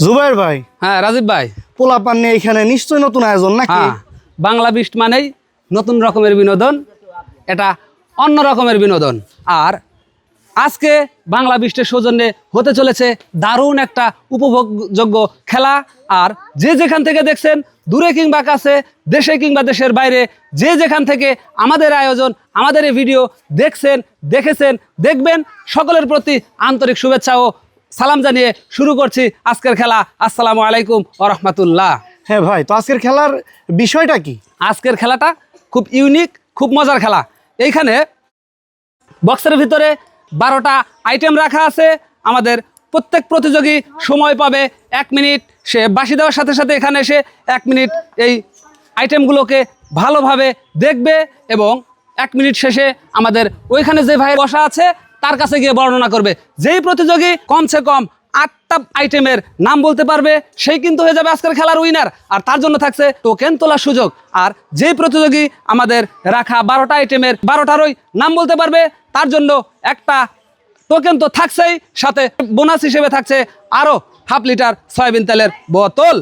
জুবাইর ভাই, হ্যাঁ রাজীব ভাই, পোলাপান নিয়ে এখানে নিশ্চয়ই নতুন আয়োজন নাকি? হ্যাঁ, বাংলা বিস্ট মানেই নতুন রকমের বিনোদন, এটা অন্য রকমের বিনোদন। আর আজকে বাংলা বিস্টের সৌজন্যে হতে চলেছে দারুণ একটা উপভোগযোগ্য খেলা। আর যে যেখান থেকে দেখছেন, দূরে কিংবা কাছে, দেশে কিংবা দেশের বাইরে, যে যেখান থেকে আমাদের আয়োজন, আমাদের এই ভিডিও দেখেছেন, দেখবেন, সকলের প্রতি আন্তরিক শুভেচ্ছা ও সালাম জানিয়ে শুরু করছি আজকের খেলা। আসসালামু আলাইকুম ওয়া রাহমাতুল্লাহ। হ্যাঁ ভাই, তো আজকের খেলার বিষয়টা কি? আজকের খেলাটা খুব ইউনিক, খুব মজার খেলা। এইখানে বক্সের ভিতরে 12টা আইটেম রাখা আছে। আমাদের প্রত্যেক প্রতিযোগী সময় পাবে 1 মিনিট। সে বাঁশি দেওয়ার সাথে সাথে এখানে এসে 1 মিনিট এই আইটেমগুলোকে ভালোভাবে দেখবে এবং 1 মিনিট শেষে আমাদের ওইখানে যে ভাই বসা আছে তার কাছে গিয়ে বর্ণনা করবে। যেই প্রতিযোগী কমসে কম 8টা আইটেমের নাম বলতে পারবে সেই কিন্তু হয়ে যাবে আজকের খেলার উইনার। আর তার জন্য থাকছে টোকেন তোলার সুযোগ। আর যেই প্রতিযোগী আমাদের রাখা 12টা আইটেমের 12টারই নাম বলতে পারবে তার জন্য একটা টোকেন তো থাকছেই, সাথে বোনাস হিসেবে থাকছে আরো হাফ লিটার সয়াবিন তেলের বোতল।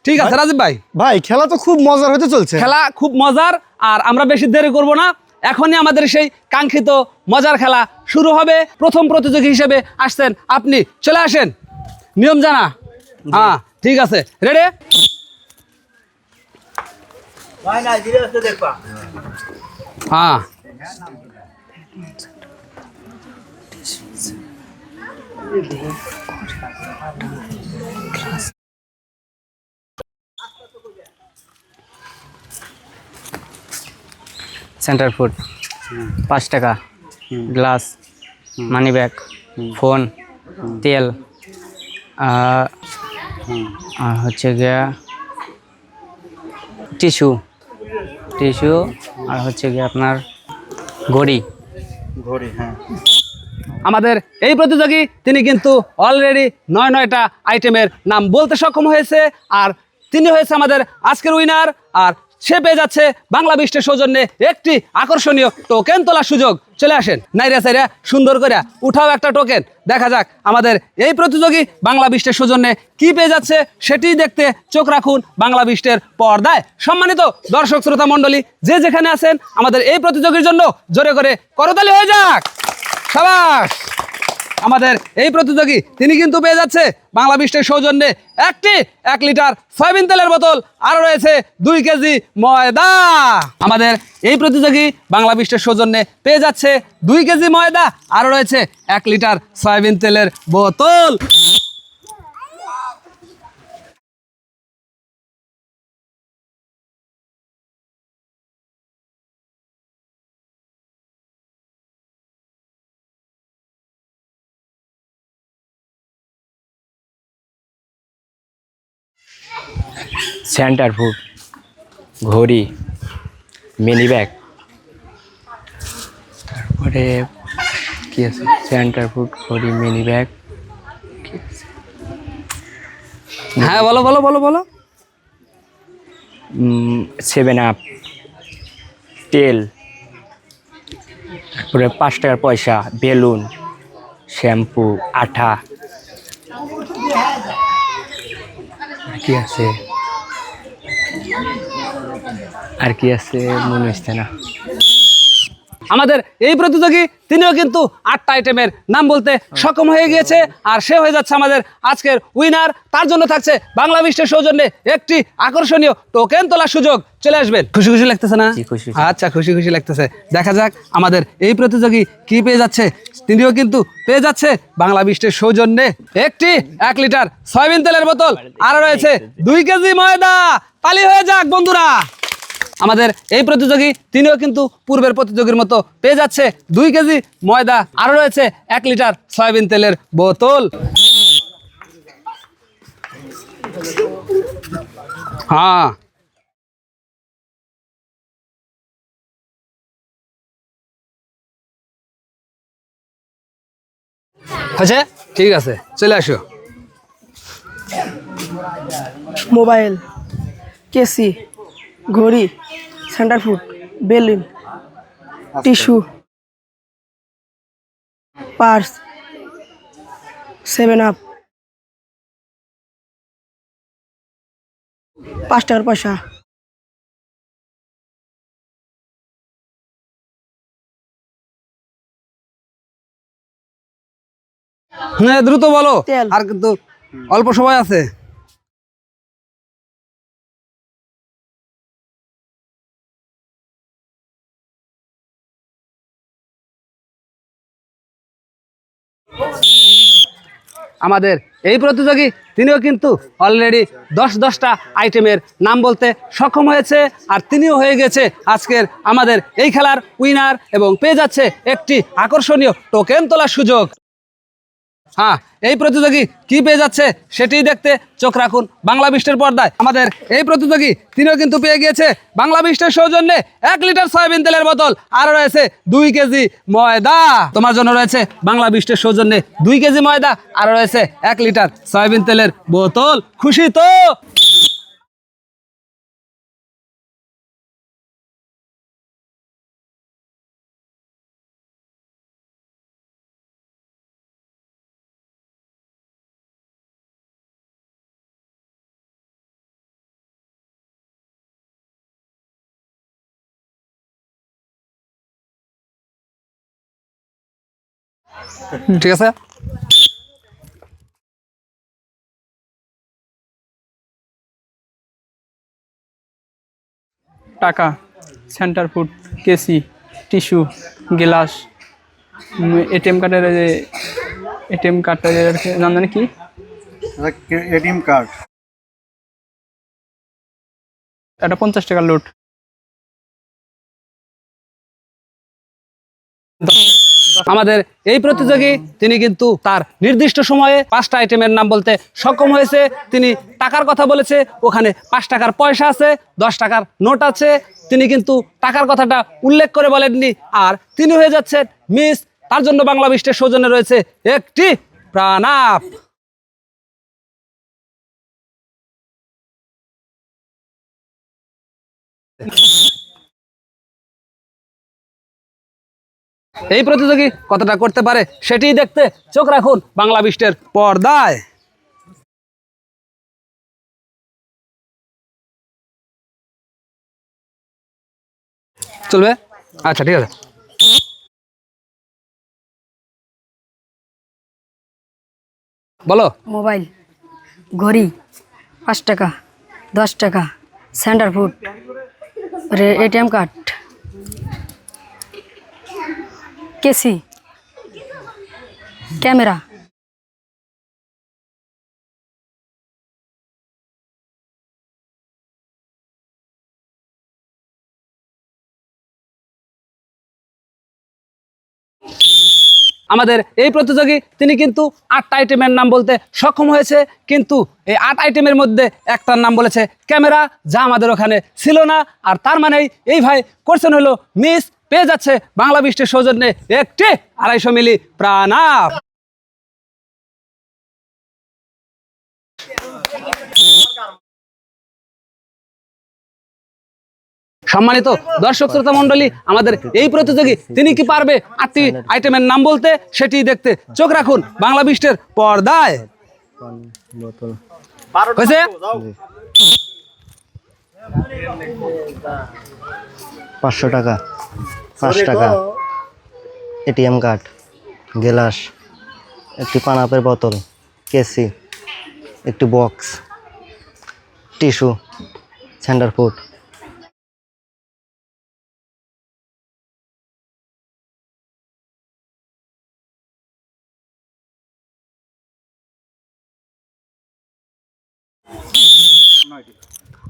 ঠিক আছে রাজীব ভাই? ভাই, খেলা তো খুব মজার হতে চলছে। খেলা খুব মজার, আর আমরা বেশি দেরি করব না, এখনই আমাদের সেই কাঙ্ক্ষিত মজার খেলা শুরু হবে। প্রথম প্রতিযোগী হিসেবে আসছেন আপনি, চলে আসেন। নিয়ম জানা? হ্যাঁ ঠিক আছে, রেডি? হ্যাঁ, সেন্টার ফুড 5 টাকা, গ্লাস, মানি ব্যাগ, ফোন, তেল, আর হচ্ছে গিয়া টিস্যু, আর হচ্ছে গিয়া আপনার ঘড়ি। হ্যাঁ। আমাদের এই প্রতিযোগী তিনি কিন্তু অলরেডি 9টা আইটেমের নাম বলতে সক্ষম হয়েছে, আর তিনি হয়েছে আমাদের আজকের উইনার। আর সে পেয়ে যাচ্ছে বাংলা বিস্টের সৌজন্যে একটি আকর্ষণীয় টোকেন তোলার সুযোগ। চলে আসেন, নাইরা সাইরা সুন্দর করে উঠাও একটা টোকেন। দেখা যাক আমাদের এই প্রতিযোগী বাংলা বিস্টের সৌজন্যে কি পেয়ে যাচ্ছে, সেটি দেখতে চোখ রাখুন বাংলা বিস্টের পর্দায়। সম্মানিত দর্শক শ্রোতা মণ্ডলী, যে যেখানে আছেন, আমাদের এই প্রতিযোগীর জন্য জোরে করে করতালি হয়ে যাক। সাবাস! আমাদের এই প্রতিযোগী তিনি কিন্তু পেয়ে যাচ্ছে বাংলা বিস্টের সৌজন্যে একটি 1 লিটার সয়াবিন তেলের বোতল, আরও রয়েছে 2 কেজি ময়দা। আমাদের এই প্রতিযোগী বাংলা বিস্টের সৌজন্যে পেয়ে যাচ্ছে 2 কেজি ময়দা, আরও রয়েছে 1 লিটার সয়াবিন তেলের বোতল। সেন্টার ফুড, ঘড়ি, মিনি ব্যাগ, তারপরে কি আছে? সেন্টার ফুড, ঘড়ি, মিনি ব্যাগ, হ্যাঁ বলো বলো বলো বলো। 7 আপ, তেল, তারপরে 5 টাকার পয়সা, বেলুন, শ্যাম্পু, আঠা, কি আছে আর কি আছে মনে হচ্ছে না। আমাদের এই প্রতিযোগী তিনিও কিন্তু 8টা আইটেমের নাম বলতে সক্ষম হয়ে গিয়েছে, আর সে হয়ে যাচ্ছে আমাদের আজকের উইনার। তার জন্য থাকছে বাংলা বিস্টের সৌজন্যে একটি আকর্ষণীয় টোকেন তোলার সুযোগ। চলে আসবেন। খুশি খুশি লাগতেছে না? খুশি। আচ্ছা, খুশি খুশি লাগতেছে। দেখা যাক আমাদের এই প্রতিযোগী কি পেয়ে যাচ্ছে। তিনিও কিন্তু পেয়ে যাচ্ছে বাংলা বিস্টের সৌজন্যে একটি 1 লিটার সয়াবিন তেলের বোতল, আর রয়েছে 2 কেজি ময়দা। তালি হয়ে যাক বন্ধুরা। আমাদের এই প্রতিযোগী তিনিও কিন্তু পূর্বের প্রতিযোগীর মতো পেয়ে যাচ্ছে 2 কেজি ময়দা, আরও রয়েছে 1 লিটার সয়াবিন তেলের বোতল। হ্যাঁ, আচ্ছা ঠিক আছে, চলে আসো। মোবাইল, কেসি, ঘড়ি, centre food, balloon, tissue, purse, 7 up, 5 টাকার পয়সা। হ্যাঁ দ্রুত বলো, তেল। আর কিন্তু অল্প সময় আছে। আমাদের এই প্রতিযোগী তিনিও কিন্তু অলরেডি 10টা আইটেমের নাম বলতে সক্ষম হয়েছে, আর তিনিও হয়ে গেছে আজকের আমাদের এই খেলার উইনার এবং পেয়ে যাচ্ছে একটি আকর্ষণীয় টোকেন তোলার সুযোগ। হ্যাঁ, এই প্রতিযোগী কি পেয়ে যাচ্ছে সেটি দেখতে চোখ রাখুন বাংলা বিস্টের পর্দায়। আমাদের এই প্রতিযোগী তিনিও কিন্তু পেয়ে গিয়েছে বাংলা বিস্টের সৌজন্যে 1 লিটার সয়াবিন তেলের বোতল, আর রয়েছে 2 কেজি ময়দা। তোমার জন্য রয়েছে বাংলা বিস্টের সৌজন্যে 2 কেজি ময়দা, আর রয়েছে 1 লিটার সয়াবিন তেলের বোতল। খুশি তো? ঠিক আছে। টাকা, সেন্টার ফুড, কেসি, টিস্যু, গ্লাস, এটিএম কার্ডের এটিএম কার্ডটা নাম জানি কি, এটিএম কার্ড। একটা 50 টাকার লোড। আমাদের এই প্রতিযোগী তিনি কিন্তু তার নির্দিষ্ট সময়ে 5টা আইটেমের নাম বলতে সক্ষম হয়েছে। তিনি টাকার কথা বলেছে, ওখানে 5 টাকার পয়সা আছে, 10 টাকার নোট আছে। তিনি কিন্তু টাকার কথাটা উল্লেখ করে বলেননি, আর তিনি হয়ে যাচ্ছেন মিস। তার জন্য বাংলা বিস্টের সৌজন্যে রয়েছে একটি প্রাণাপ। এই প্রতিযোগী কতটা করতে পারে সেটি দেখতে চোখ রাখুন বাংলা বিস্টের পর্দায়। চলবে? আচ্ছা ঠিক আছে। বলো। মোবাইল, ঘড়ি, 5 টাকা, 10 টাকা, সেন্টার ফুড, এটিএম কার্ড, কেসি, ক্যামেরা। আমাদের এই প্রতিযোগী তিনি কিন্তু 8টা আইটেমের নাম বলতে সক্ষম হয়েছে, কিন্তু এই 8 আইটেমের মধ্যে একটার নাম বলেছে ক্যামেরা, যা আমাদের ওখানে ছিল না। আর তার মানেই এই ভাই করছেন হলো মিস, পেয়ে যাচ্ছে বাংলা বিস্টের সৌজন্যে একটি 250 মিলি প্রাণাপ। সম্মানিত দর্শক শ্রোতা মণ্ডলী, আমাদের এই প্রতিযোগী তিনি কি পারবে 8টি আইটেমের নাম বলতে সেটি দেখতে চোখ রাখুন বাংলা বিস্টের পর্দায়। হয়েছে? 500 টাকা, 5 টাকা, এটিএম কার্ড, গ্লাস, একটি পানাপের বোতল, কেসি, একটি বক্স, টিস্যু, সেন্টার ফুড।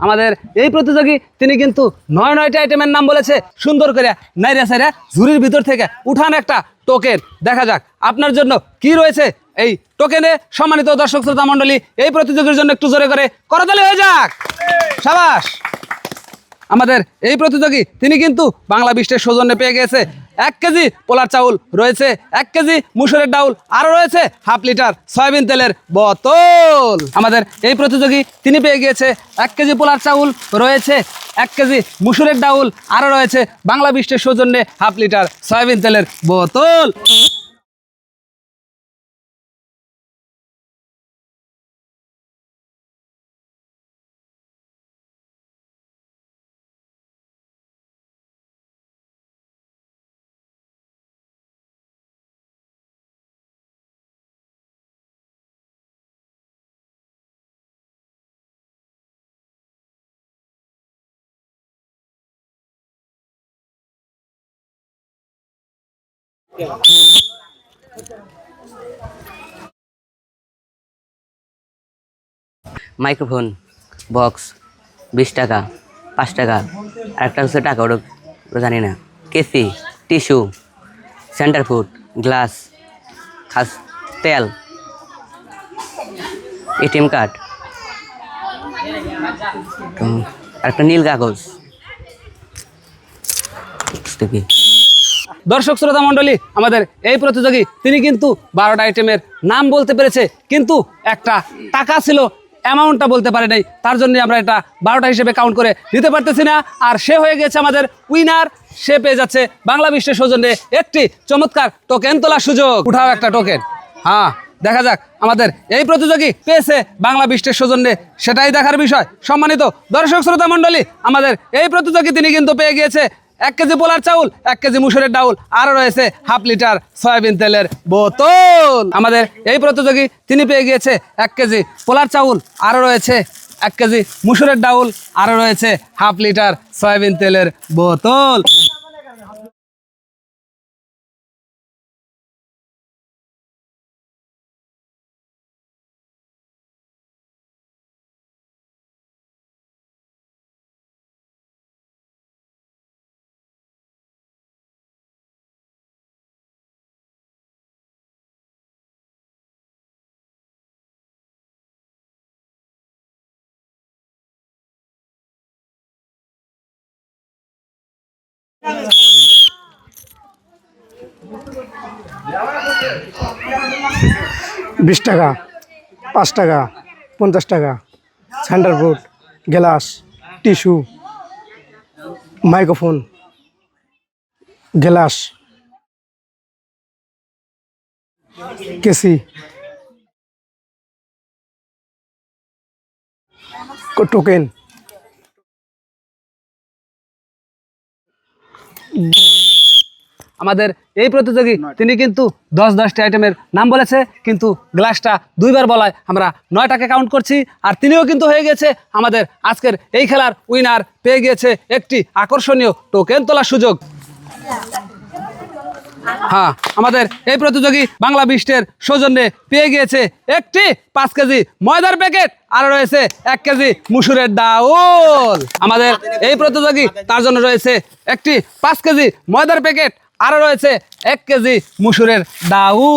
আমাদের এই প্রতিযোগী তিনি কিন্তু 9টা আইটেমের নাম বলেছে সুন্দর করে। নাইরা সাইরা ঝুড়ির ভিতর থেকে উঠান একটা টোকেন, দেখা যাক আপনার জন্য কি রয়েছে এই টোকেনে। সম্মানিত দর্শক শ্রোতা মণ্ডলী, এই প্রতিযোগীর জন্য একটু জোরে করে করতালি হয়ে যাক। সাবাস। আমাদের এই প্রতিযোগী তিনি কিন্তু বাংলা বিস্টের সৌজন্যে পেয়ে গেছে 1 কেজি পোলার চাউল, রয়েছে 1 কেজি মুসুরের ডাউল, আরও রয়েছে 1/2 লিটার সয়াবিন তেলের বোতল। আমাদের এই প্রতিযোগী তিনি পেয়ে গিয়েছে 1 কেজি পোলার চাউল, রয়েছে 1 কেজি মুসুরের ডাউল, আরও রয়েছে বাংলা বিস্টের সৌজন্যে 1/2 লিটার সয়াবিন তেলের বোতল। মাইক্রোফোন বক্স 20 টাকা 5 টাকা আরেকটা হচ্ছে টাকা ওটা জানি না কেসি টিস্যু সেন্টার ফুড গ্লাস খাস তেল এটিএম কার্ড আরেকটা নীল কাগজ কি দর্শক শ্রোতা মণ্ডলী, আমাদের এই প্রতিযোগী তিনি কিন্তু 12টা আইটেমের নাম বলতে পেরেছে, কিন্তু একটা টাকা ছিল অ্যামাউন্টটা বলতে পারে নাই। তার জন্য আমরা এটা 12টা হিসেবে কাউন্ট করে দিতে পারতেছি না। আর সে হয়ে গেছে আমাদের উইনার। সে পেয়ে যাচ্ছে বাংলা বিশ্বের সৌজন্যে একটি চমৎকার টোকেন তোলার সুযোগ। উঠাও একটা টোকেন। হ্যাঁ, দেখা যাক আমাদের এই প্রতিযোগী পেয়েছে বাংলা বিশ্বের সৌজন্যে, সেটাই দেখার বিষয়। সম্মানিত দর্শক শ্রোতা মণ্ডলী, আমাদের এই প্রতিযোগী তিনি কিন্তু পেয়ে গিয়েছে 1 কেজি পোলার চাউল, 1 কেজি মুসুরের ডাউল, আরও রয়েছে হাফ লিটার সয়াবিন তেলের বোতল। আমাদের এই প্রতিযোগী তিনি পেয়ে গিয়েছে 1 কেজি পোলার চাউল, আরও রয়েছে 1 কেজি মুসুরের ডাউল, আরও রয়েছে হাফ লিটার সয়াবিন তেলের বোতল। বিশ টাকা 5 টাকা 50 টাকা centre food glass tissue microphone glass কেসি টোকেন আমাদের এই প্রতিযোগী তিনি কিন্তু 10টি আইটেমের নাম বলেছে, কিন্তু গ্লাসটা 2বার বলায় আমরা 9টাকে কাউন্ট করছি। আর তিনিও কিন্তু হয়ে গেছে আমাদের আজকের এই খেলার উইনার, পেয়ে গিয়েছে একটি আকর্ষণীয় টোকেন তোলার সুযোগ। হ্যাঁ, আমাদের এই প্রতিযোগী বাংলা বিশ্বের সৌজন্যে পেয়ে গিয়েছে একটি 5 কেজি ময়দার প্যাকেট, আর রয়েছে 1 কেজি মুসুরের ডাউল। আমাদের এই প্রতিযোগী তার জন্য রয়েছে একটি 5 কেজি ময়দার প্যাকেট, আরও রয়েছে 1 কেজি মুসুরের ডাউল।